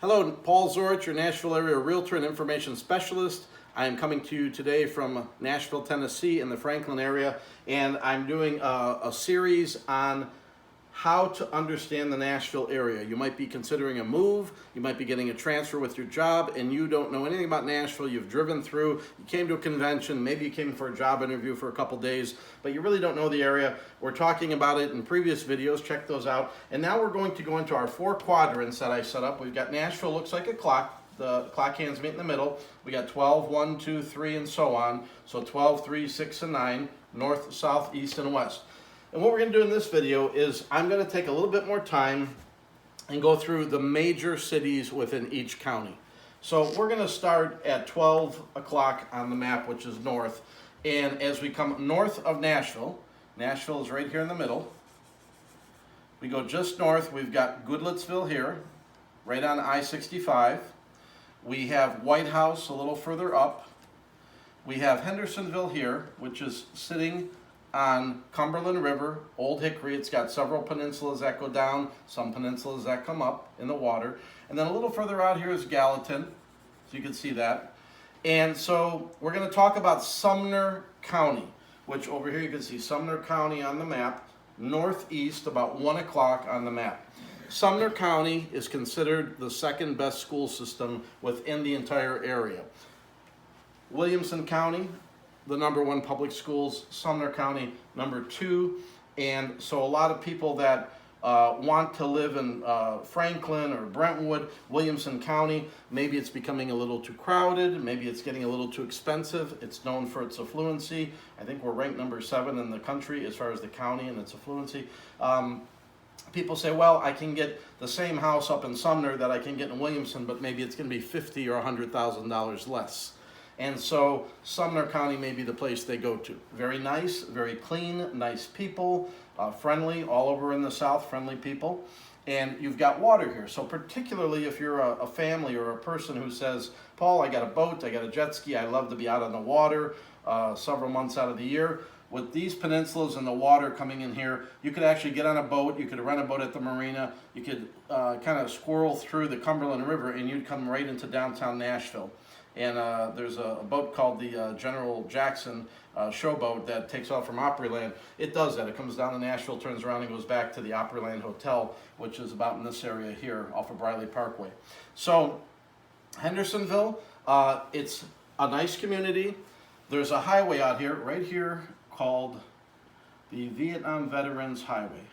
Hello, Paul Zorich, your Nashville area realtor and information specialist. I am coming to you today from Nashville, Tennessee in the Franklin area, and I'm doing a series on how to understand the Nashville area. You might be considering a move, you might be getting a transfer with your job, and you don't know anything about Nashville. You've driven through, you came to a convention, maybe you came for a job interview for a couple days, but you really don't know the area. We're talking about it in previous videos, check those out. And now we're going to go into our 4 quadrants that I set up. We've got Nashville looks like a clock. The clock hands meet in the middle. We got 12, 1, 2, 3, and so on. So 12, 3, 6, and 9, north, south, east, and west. And what we're going to do in this video is I'm going to take a little bit more time and go through the major cities within each county. So we're going to start at 12 o'clock on the map, which is north. And as we come north of Nashville, Nashville is right here in the middle. We go just north, we've got Goodlettsville here, right on I-65. We have White House a little further up. We have Hendersonville here, which is sitting on Cumberland River, Old Hickory. It's got several peninsulas that go down, some peninsulas that come up in the water. And then a little further out here is Gallatin, so you can see that. And so we're going to talk about Sumner County, which over here you can see Sumner County on the map, northeast, about 1 o'clock on the map. Sumner County is considered the second best school system within the entire area. Williamson County, the #1 public schools, Sumner County, #2. And so a lot of people that want to live in Franklin or Brentwood, Williamson County, maybe it's becoming a little too crowded, maybe it's getting a little too expensive. It's known for its affluency. I think we're ranked #7 in the country as far as the county and its affluency. People say, well, I can get the same house up in Sumner that I can get in Williamson, but maybe it's going to be $50,000 or $100,000 less. And so Sumner County may be the place they go to. Very nice, very clean, nice people, friendly, all over in the South, friendly people. And you've got water here. So particularly if you're a family or a person who says, Paul, I got a boat, I got a jet ski, I love to be out on the water several months out of the year. With these peninsulas and the water coming in here, you could actually get on a boat, you could rent a boat at the marina, you could kind of squirrel through the Cumberland River and you'd come right into downtown Nashville. And there's a boat called the General Jackson showboat that takes off from Opryland. It does that. It comes down to Nashville, turns around, and goes back to the Opryland Hotel, which is about in this area here off of Briley Parkway. So Hendersonville, it's a nice community. There's a highway out here, right here, called the Vietnam Veterans Highway.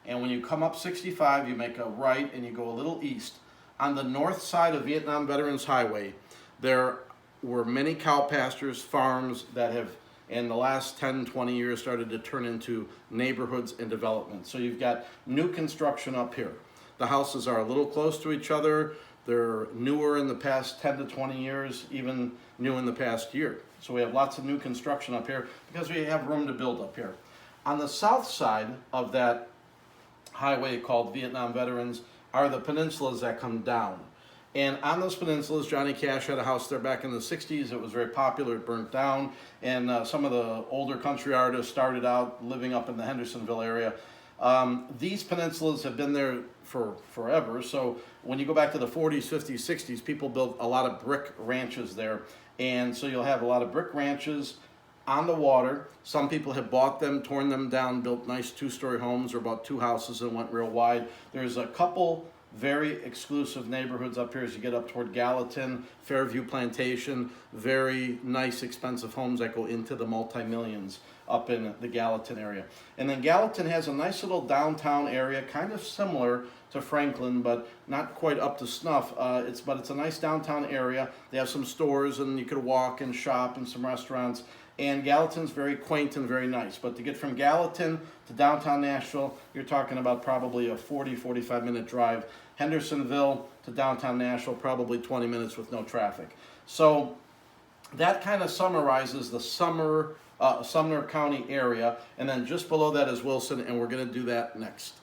And when you come up 65, you make a right and you go a little east. On the north side of Vietnam Veterans Highway, there were many cow pastures, farms that have, in the last 10, 20 years, started to turn into neighborhoods and development. So you've got new construction up here. The houses are a little close to each other. They're newer in the past 10 to 20 years, even new in the past year. So we have lots of new construction up here because we have room to build up here. On the south side of that highway called Vietnam Veterans are the peninsulas that come down. And on those peninsulas, Johnny Cash had a house there back in the 60s. It was very popular. It burnt down. And some of the older country artists started out living up in the Hendersonville area. These peninsulas have been there for forever. So when you go back to the 40s, 50s, 60s, people built a lot of brick ranches there. And so you'll have a lot of brick ranches on the water. Some people have bought them, torn them down, built nice 2-story homes or bought 2 houses and went real wide. There's a couple very exclusive neighborhoods up here as you get up toward Gallatin, Fairview Plantation, very nice expensive homes that go into the multi-millions up in the Gallatin area. And then Gallatin has a nice little downtown area, kind of similar to Franklin, but not quite up to snuff. But it's a nice downtown area. They have some stores and you could walk and shop and some restaurants. And Gallatin's very quaint and very nice. But to get from Gallatin to downtown Nashville, you're talking about probably a 40, 45-minute drive. Hendersonville to downtown Nashville, probably 20 minutes with no traffic. So that kind of summarizes the Sumner County area. And then just below that is Wilson, and we're going to do that next.